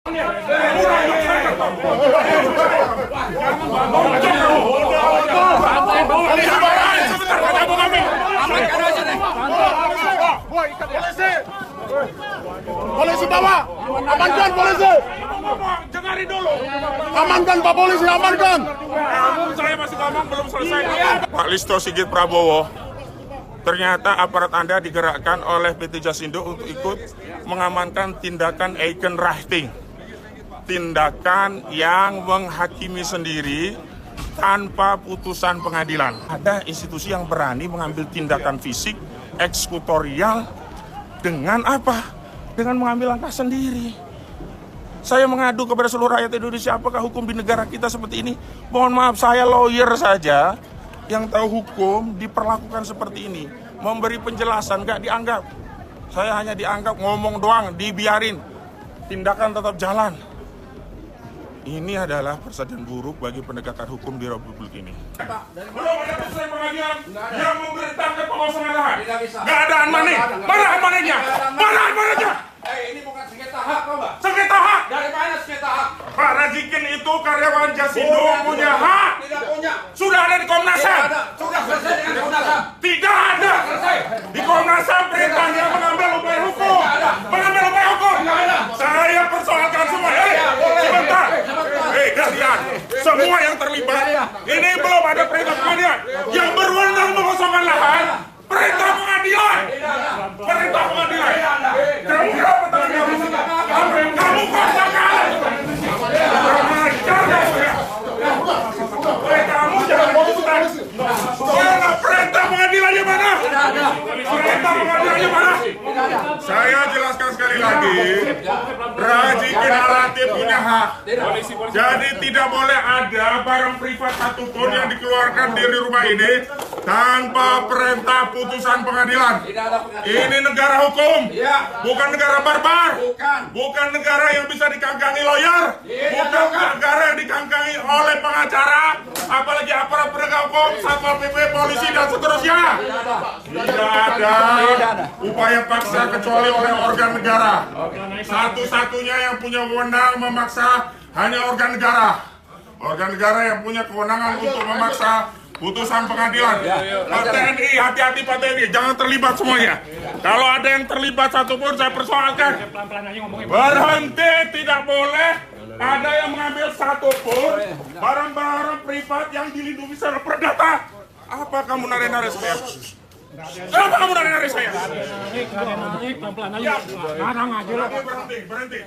Polisi bawa, amankan polisi. Dengarin dulu. Amankan Pak Polisi, amankan. Saya masih ngomong belum selesai. Pak Listo Sigit Prabowo, ternyata aparat Anda digerakkan oleh PT Jasindo untuk ikut mengamankan tindakan Eikenrachting. Tindakan yang menghakimi sendiri tanpa putusan pengadilan. Ada institusi yang berani mengambil tindakan fisik, eksekutorial, dengan apa? Dengan mengambil langkah sendiri. Saya mengadu kepada seluruh rakyat Indonesia, apakah hukum di negara kita seperti ini? Mohon maaf, saya lawyer saja yang tahu hukum diperlakukan seperti ini. Memberi penjelasan, nggak dianggap. Saya hanya dianggap ngomong doang, dibiarin. Tindakan tetap jalan. Ini adalah presiden buruk bagi penegakan hukum di Republik ini. Belum ada putusan pengadilan yang memerintahkan pengosongan lahan. Nggak ada amanah. Mana amanahnya? Mana amanahnya? Ini bukan sengketa hak, tau nggak? Sengketa hak. Dari mana sengketa hak? Pak Rajikin itu karyawan Jasindo punya hak. Tidak punya. Sudah ada di Komnas Tidak HAM. ada. Sudah selesai dengan Komnas HAM. Tidak ada. Selesai. Di Komnas HAM perintahnya mengambil upaya hukum. Mengambil upaya hukum. Saya persoalkan semua. Sebentar. Kalian semua yang terlibat. Ini belum ada perintah pengadilan. Yang berwenang mengosongkan lahan. Perintah pengadilan. Perintah pengadilan. Kamu berapa tahun kamu kosongkan? Kamu jangan bosan. Mana perintah pengadilannya mana? Perintah pengadilannya mana? Saya jelaskan sekali lagi. Rajikin Alatif punya hak. Jadi tidak boleh ada barang privat satupun yang dikeluarkan dari rumah ini tanpa perintah putusan pengadilan. Ini negara hukum, bukan negara barbar, bukan negara yang bisa dikangkangi lawyer, bukan negara yang dikangkangi oleh pengacara, apalagi aparat penegak hukum, satpol pp, polisi dan seterusnya. Tidak ada upaya paksa kecuali oleh organ negara. Satu-satunya yang punya wewenang memaksa hanya organ negara. Organ negara yang punya kewenangan untuk memaksa putusan pengadilan. Pak TNI, hati-hati Pak TNI, jangan terlibat semuanya. Kalau ada yang terlibat satupun saya persoalkan. Berhenti, tidak boleh ada yang mengambil satupun barang-barang privat yang dilindungi secara perdata. Apa kamu narik-narik saya? Kenapa kamu narik-narik saya? Berhenti.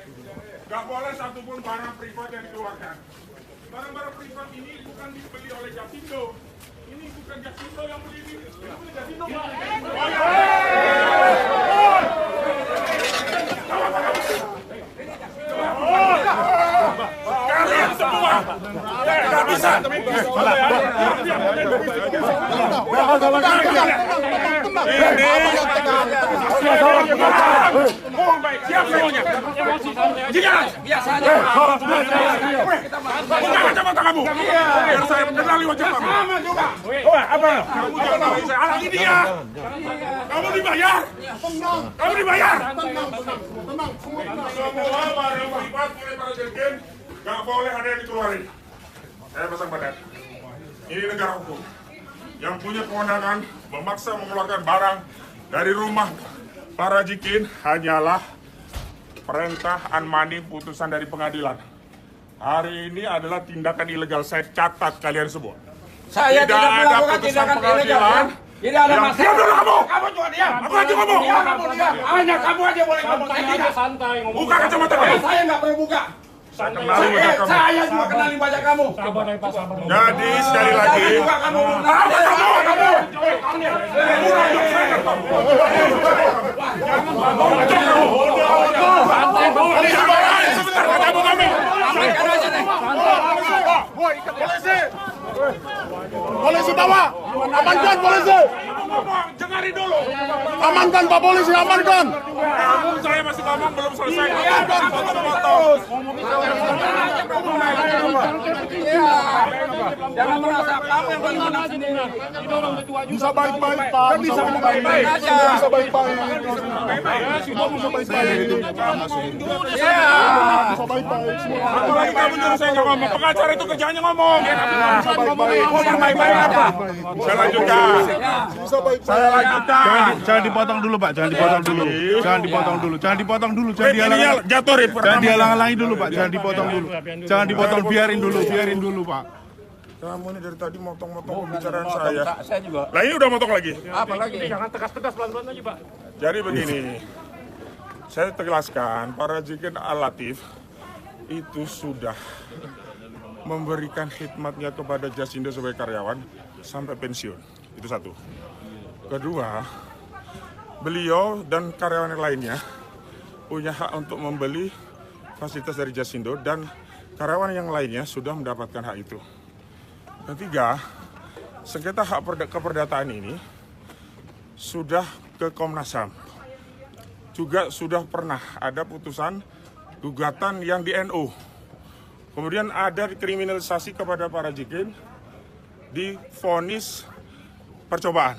Gak boleh satupun barang privat yang dikeluarkan. Barang-barang privat ini bukan dibeli oleh Jasindo. Ini bukan Jasindo yang beli ini. Ini beli Jasindo. Kalian semua gak bisa. Siap semuanya. Biasa aja. Buka kacamata kamu. Biar saya kenali wajah kamu. Apa? Kamu jangan bisa halangi dia. Kamu dibayar. Kamu dibayar. Semua barang privat oleh para jengkin gak boleh ada yang dikeluarin. Saya pasang badan. Ini negara hukum. Yang punya kewenangan memaksa mengeluarkan barang dari rumah para jikin hanyalah perintah anmani putusan dari pengadilan. Hari ini adalah tindakan ilegal. Saya catat kalian semua. Saya tidak melakukan tindakan ilegal. Tidak ada masalah. Diam dulu kamu. Kamu juga diam. Aku aja ngomong. Hanya kamu aja boleh ngomong. Saya tidak. Buka kacamata kamu. Saya nggak perlu buka. Saya kenali wajah kamu. Saya juga kenali wajah kamu. Jadi sekali lagi. Juga kamu. Apa kamu? Polisi bawa, amankan polisi. Dengarin dulu. Amankan Pak Polisi, amankan. Saya masih ngomong belum selesai. Foto-foto. Jangan merasa kamu yang paling menang sendiri. Bisa baik-baik, Pak. Bisa baik-baik. Bisa baik-baik. Bisa baik-baik. Ya. Bisa baik-baik. Apalagi kamu nyuruh saya nggak ngomong. Pengacara itu kerjanya ngomong. Bisa baik-baik. Mau yang baik-baik apa? Saya lanjutkan. Bisa baik-baik. Saya lanjutkan. Jangan dipotong dulu, Pak. Jangan dipotong dulu. Jangan dipotong dulu. Jangan dipotong dulu. Jangan Ini dihalang. jatuh Rip. Jangan dihalang-halangi dulu, Pak. Jangan dipotong dulu. Jangan dipotong, biarin dulu, Pak. Kamu ini dari tadi motong-motong pembicaraan saya. Saya juga. Lah ini udah motong lagi. Apa lagi? Jadi begini, saya tegaskan, para Jikin Al-Latif itu sudah memberikan khidmatnya kepada Jasindo sebagai karyawan sampai pensiun. Itu satu. Kedua, beliau dan karyawan yang lainnya punya hak untuk membeli fasilitas dari Jasindo dan karyawan yang lainnya sudah mendapatkan hak itu. Ketiga, sengketa hak keperdataan ini sudah ke Komnas HAM. Juga sudah pernah ada putusan gugatan yang di NU. Kemudian ada kriminalisasi kepada para jikin di vonis percobaan.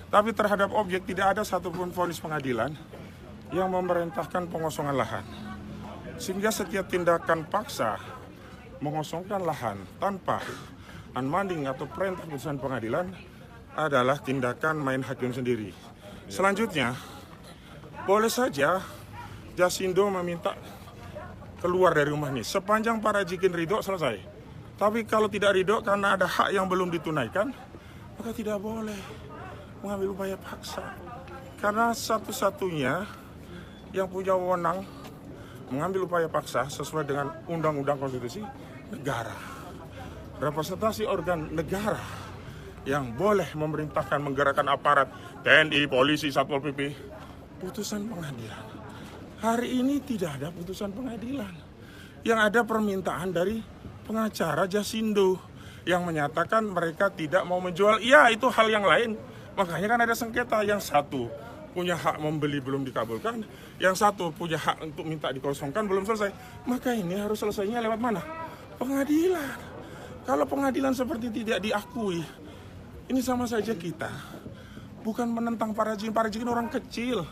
Tapi terhadap objek tidak ada satupun vonis pengadilan yang memerintahkan pengosongan lahan. Sehingga setiap tindakan paksa mengosongkan lahan tanpa unbinding atau perintah putusan pengadilan adalah tindakan main hakim sendiri. Selanjutnya, boleh saja Jasindo meminta keluar dari rumah ini. Sepanjang para jikin ridho selesai. Tapi kalau tidak ridho karena ada hak yang belum ditunaikan, maka tidak boleh mengambil upaya paksa. Karena satu-satunya yang punya wewenang mengambil upaya paksa sesuai dengan undang-undang konstitusi negara. Representasi organ negara yang boleh memerintahkan menggerakkan aparat TNI, polisi, Satpol PP, putusan pengadilan. Hari ini tidak ada putusan pengadilan. Yang ada permintaan dari pengacara Jasindo yang menyatakan mereka tidak mau menjual. Iya, itu hal yang lain. Makanya kan ada sengketa. Yang satu punya hak membeli belum dikabulkan, yang satu punya hak untuk minta dikosongkan belum selesai. Maka ini harus selesainya lewat mana? Pengadilan. Kalau pengadilan seperti tidak diakui, ini sama saja kita bukan menentang para jikin. Para jikin orang kecil,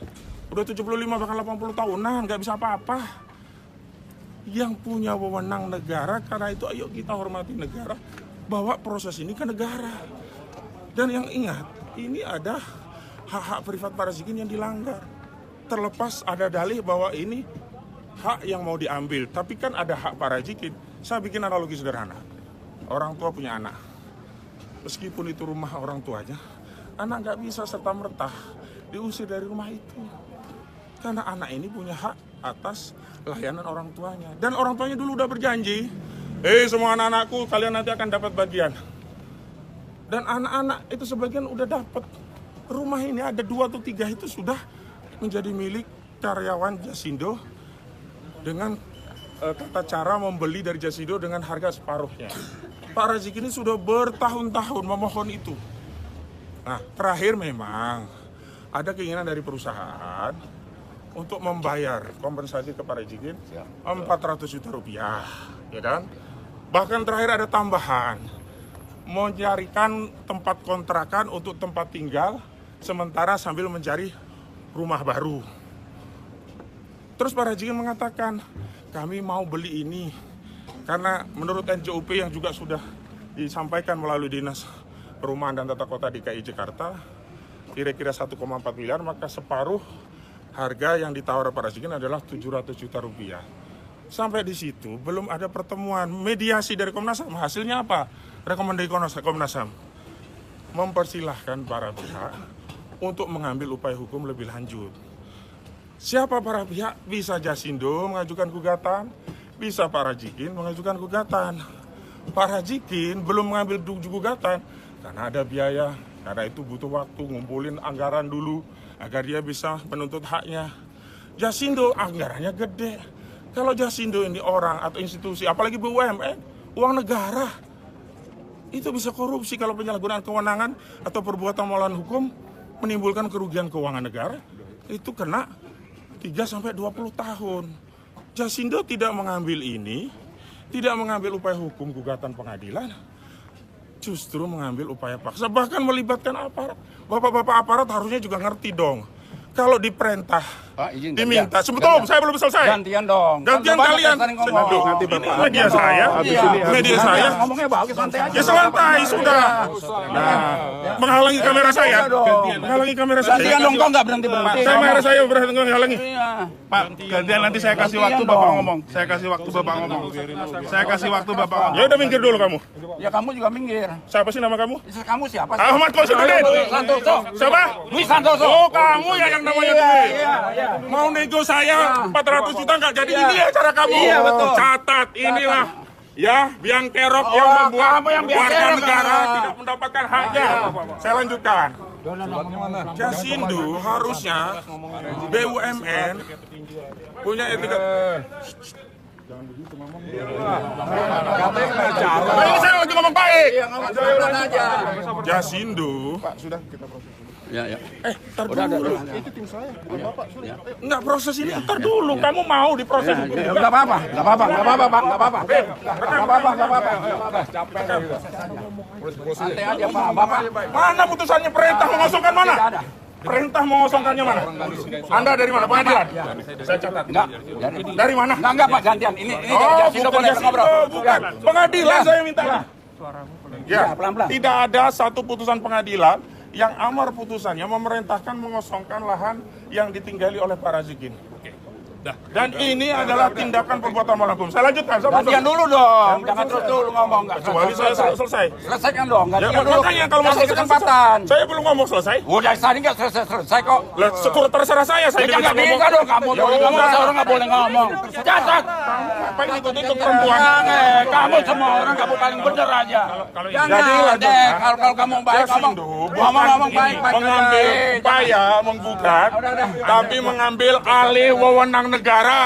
udah 75 bahkan 80 tahunan, nggak bisa apa-apa. Yang punya wewenang negara, karena itu ayo kita hormati negara, bawa proses ini ke negara. Dan yang ingat, ini ada hak-hak privat para jikin yang dilanggar. Terlepas ada dalih bahwa ini hak yang mau diambil, tapi kan ada hak para jikin. Saya bikin analogi sederhana. Orang tua punya anak. Meskipun itu rumah orang tuanya, anak nggak bisa serta-merta diusir dari rumah itu. Karena anak ini punya hak atas layanan orang tuanya. Dan orang tuanya dulu udah berjanji, semua anak-anakku kalian nanti akan dapat bagian. Dan anak-anak itu sebagian udah dapat. Rumah ini ada 2 atau 3 itu sudah menjadi milik karyawan Jasindo dengan tata cara membeli dari Jasindo dengan harga separuhnya. Pak Razik ini sudah bertahun-tahun memohon itu. Nah, terakhir memang ada keinginan dari perusahaan untuk membayar kompensasi ke Pak Razik 400 juta rupiah, ya kan? Bahkan terakhir ada tambahan, mencarikan tempat kontrakan untuk tempat tinggal sementara sambil mencari rumah baru. Terus Pak Razik mengatakan, kami mau beli ini karena menurut NJUP yang juga sudah disampaikan melalui Dinas Perumahan dan Tata Kota DKI Jakarta, kira-kira 1,4 miliar, maka separuh harga yang ditawar Pak Razik adalah 700 juta rupiah. Sampai di situ belum ada pertemuan mediasi dari Komnas HAM. Hasilnya apa? Rekomendasi Komnas HAM mempersilahkan para pihak untuk mengambil upaya hukum lebih lanjut. Siapa para pihak? Bisa Jasindo mengajukan gugatan, bisa Pak Razikin mengajukan gugatan. Pak Razikin belum mengambil gugatan karena ada biaya, karena itu butuh waktu ngumpulin anggaran dulu agar dia bisa menuntut haknya. Jasindo anggarannya gede. Kalau Jasindo ini orang atau institusi, apalagi BUMN, uang negara, itu bisa korupsi kalau penyalahgunaan kewenangan atau perbuatan melawan hukum menimbulkan kerugian keuangan negara, itu kena 3-20 tahun. Jasindo tidak mengambil ini, tidak mengambil upaya hukum gugatan pengadilan, justru mengambil upaya paksa, bahkan melibatkan aparat. Bapak-bapak aparat harusnya juga ngerti dong. Kalau diperintah, Pak, izin, diminta, gantian. sebetulnya saya belum selesai. Gantian dong. Gantian Kan kalian. banyak yang ngomong. Aduh, Nanti ini Bapak. media saya, media saya. Ngomongnya bagus, santai aja. Ya santai sudah. Nah, menghalangi kamera saya, menghalangi kamera saya. Gantian dong, kok nggak berhenti-berhenti. Kamera saya berhasil menghalangi. Iya. Pak, gantian nanti saya kasih waktu Bapak ngomong. Saya kasih waktu Bapak ngomong. Saya kasih waktu Bapak ngomong. Ya udah minggir dulu kamu. Ya kamu juga minggir. Siapa sih nama kamu? Kamu siapa? Ahmad Konstituden. Santoso. Siapa? Luis Santoso. Oh, kamu ya yang namanya Dwi. Iya. Mau nego saya 400 juta nggak jadi, ini ya cara kamu. Iya, betul. Catat, inilah ya biang kerok yang membuat kamu yang biang warga kerok, negara Pak. tidak mendapatkan haknya. Saya lanjutkan. Jasindo harusnya BUMN punya etika. Nah, ini saya lagi ngomong baik. aja. Jasindo. Pak, sudah kita proses. Ya. Ntar dulu. Itu tim saya, bukan Bapak. Sudah. Enggak, proses ini ntar dulu. Kamu mau diproses hukum juga? Enggak apa-apa, Pak. Santai aja, Pak. Bapak. Mana putusannya, perintah mengosongkan mana? Perintah mengosongkannya mana? Anda dari mana? Pengadilan? Saya catat. Enggak. Dari mana? Enggak, Pak, gantian. Ini Oh, Jasindo bukan boleh Jasindo, ngobrol. bukan. Pengadilan saya minta. Ya, pelan-pelan. tidak ada satu putusan pengadilan yang amar putusannya memerintahkan mengosongkan lahan yang ditinggali oleh Pak Razikin. Dan ini adalah tindakan perbuatan melawan hukum. Saya lanjutkan. Gantian dulu dong. Jangan terus dulu ngomong. Enggak. Kecuali saya selesai. Selesaikan dong. Ya, Gantian dulu. makanya kalau mau Kasih selesai, kesempatan. saya belum ngomong selesai. Udah tadi nggak selesai kok. Lah, terserah saya Ya tidak nggak bisa dong. Kamu Ya boleh udah. ngomong, orang nggak boleh ngomong. Catat. Apa yang ikut perempuan? Jangan, kamu semua orang kamu paling bener aja. Jangan Jadi, lanjut. deh, kalau kamu baik Jasindo ngomong baik mengambil upaya menggugat, tapi mengambil alih wewenang negara,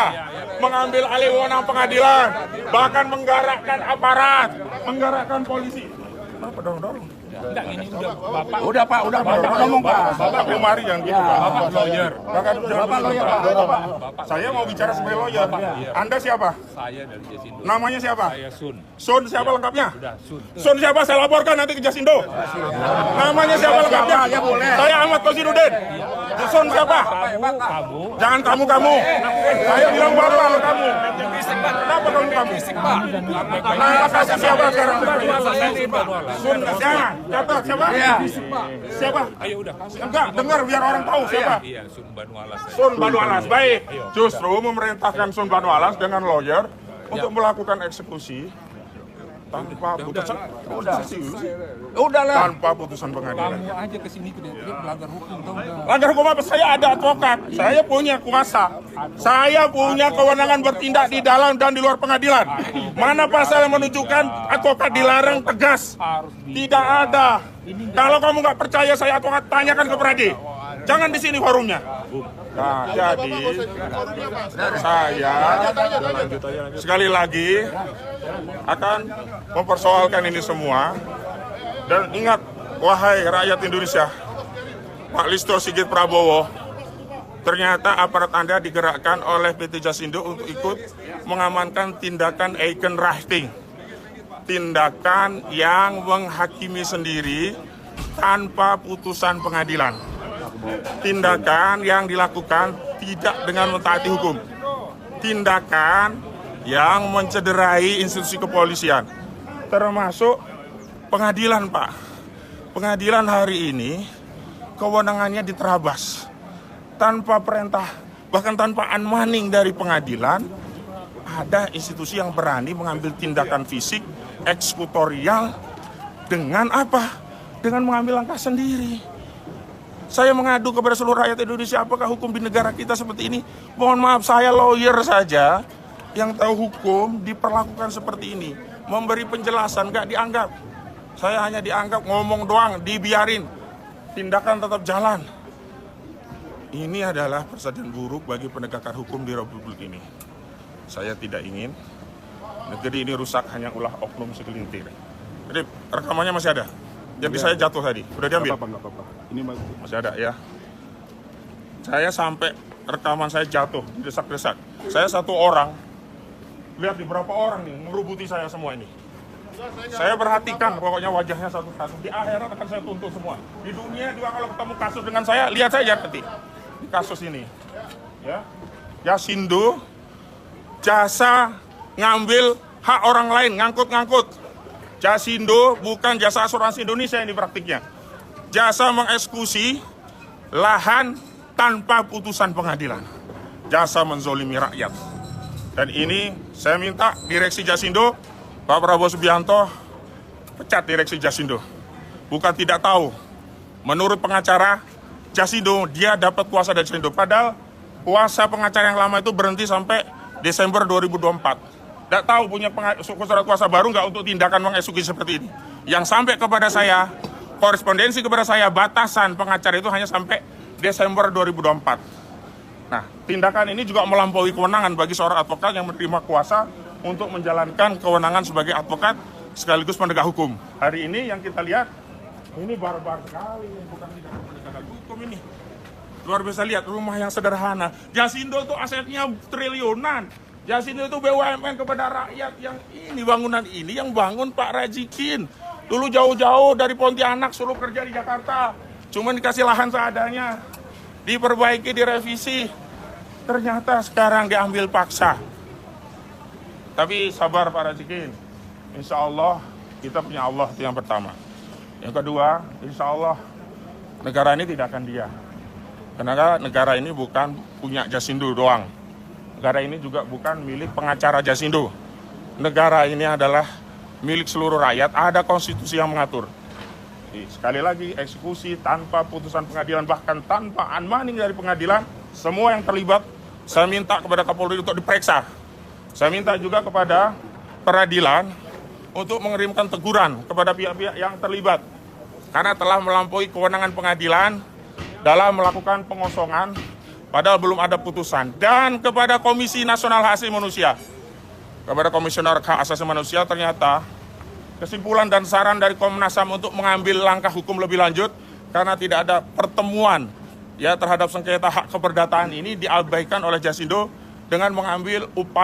mengambil alih wewenang pengadilan, bahkan menggerakkan aparat, menggerakkan polisi. Apa dorong? Udah Pak, ngomong Pak. Bapak kemari jangan gitu, Pak. Bapak lawyer. Bapak lawyer, Pak. Saya mau bicara sebagai lawyer. Anda siapa? Saya dari Jasindo. Namanya siapa? Saya Sun. Sun siapa lengkapnya? Sun. Sun siapa? Saya laporkan nanti ke Jasindo. Namanya siapa lengkapnya? Ya boleh. Saya Ahmad Konstituden. Sun siapa? Kamu. Jangan kamu. Saya bilang bapak lo kamu. Kenapa kamu? Nama kasih siapa sekarang? Sun jangan. Catat siapa? Siapa? Ayo udah. Enggak, dengar biar orang tahu siapa. Iya, Sun Banu Alas. Sun Banu Alas, baik. Justru memerintahkan Sun Banu Alas dengan lawyer untuk melakukan eksekusi tanpa putusan. Udah lah. Tanpa putusan pengadilan. Kamu aja kesini dia pelanggar hukum tau udah. Langgar hukum apa? Saya ada advokat. Saya punya kuasa. Saya punya kewenangan bertindak di dalam dan di luar pengadilan. Mana pasal yang menunjukkan advokat dilarang tegas? Tidak ada. Kalau kamu nggak percaya saya advokat, tanyakan ke Pradi. Jangan di sini forumnya. Nah, jadi saya sekali lagi akan mempersoalkan ini semua. Dan ingat, wahai rakyat Indonesia, Pak Listio Sigit Prabowo, ternyata aparat Anda digerakkan oleh PT Jasindo untuk ikut mengamankan tindakan Eikenrachting. Tindakan yang menghakimi sendiri tanpa putusan pengadilan. Tindakan yang dilakukan tidak dengan mentaati hukum. Tindakan yang mencederai institusi kepolisian. Termasuk pengadilan, Pak. Pengadilan hari ini kewenangannya diterabas. Tanpa perintah, bahkan tanpa unmanning dari pengadilan, ada institusi yang berani mengambil tindakan fisik, eksekutorial, dengan apa? Dengan mengambil langkah sendiri. Saya mengadu kepada seluruh rakyat Indonesia, apakah hukum di negara kita seperti ini? Mohon maaf, saya lawyer saja yang tahu hukum diperlakukan seperti ini. Memberi penjelasan, nggak dianggap. Saya hanya dianggap ngomong doang, dibiarin. Tindakan tetap jalan. Ini adalah presiden buruk bagi penegakan hukum di Republik ini. Saya tidak ingin negeri ini rusak hanya ulah oknum segelintir. Jadi rekamannya masih ada. Jadi saya jatuh tadi, udah diambil? Nggak apa-apa. Ini Masih ada ya. Saya sampai rekaman saya jatuh, didesak-desak. Saya satu orang, lihat nih berapa orang nih ngerubuti saya semua ini. Saya perhatikan pokoknya wajahnya satu-satu. Di akhirat akan saya tuntut semua. Di dunia juga kalau ketemu kasus dengan saya, lihat saja nanti di kasus ini. Ya, Jasindo jasa ngambil hak orang lain, ngangkut-ngangkut. Jasindo bukan jasa asuransi Indonesia ini praktiknya. Jasa mengeksekusi lahan tanpa putusan pengadilan. Jasa menzolimi rakyat. Dan ini saya minta direksi Jasindo, Pak Prabowo Subianto, pecat direksi Jasindo. Bukan tidak tahu. Menurut pengacara Jasindo, dia dapat kuasa dari Jasindo. Padahal kuasa pengacara yang lama itu berhenti sampai Desember 2024. Tidak tahu punya surat kuasa baru nggak untuk tindakan mengeksekusi seperti ini. Yang sampai kepada saya, korespondensi kepada saya, batasan pengacara itu hanya sampai Desember 2024. Nah, tindakan ini juga melampaui kewenangan bagi seorang advokat yang menerima kuasa untuk menjalankan kewenangan sebagai advokat sekaligus penegak hukum. Hari ini yang kita lihat, ini barbar sekali, bukan tindakan penegakan hukum ini. Luar biasa, lihat rumah yang sederhana. Jasindo itu asetnya triliunan. Jasindo itu BUMN kepada rakyat. Yang ini bangunan ini yang bangun Pak Rajikin. Dulu jauh-jauh dari Pontianak suruh kerja di Jakarta. Cuma dikasih lahan seadanya. Diperbaiki, direvisi. Ternyata sekarang diambil paksa. Tapi sabar Pak Rajikin. Insya Allah kita punya Allah, itu yang pertama. Yang kedua, insya Allah negara ini tidak akan diam. Karena negara ini bukan punya Jasindo doang. Negara ini juga bukan milik pengacara Jasindo. Negara ini adalah milik seluruh rakyat, ada konstitusi yang mengatur. Sekali lagi, eksekusi tanpa putusan pengadilan, bahkan tanpa unmanding dari pengadilan, semua yang terlibat, saya minta kepada Kapolri untuk diperiksa. Saya minta juga kepada peradilan untuk mengirimkan teguran kepada pihak-pihak yang terlibat. Karena telah melampaui kewenangan pengadilan dalam melakukan pengosongan, padahal belum ada putusan. Dan kepada Komisi Nasional Hak Asasi Manusia, kepada Komisioner Hak Asasi Manusia, ternyata kesimpulan dan saran dari Komnas HAM untuk mengambil langkah hukum lebih lanjut karena tidak ada pertemuan ya terhadap sengketa hak keperdataan ini diabaikan oleh Jasindo dengan mengambil upaya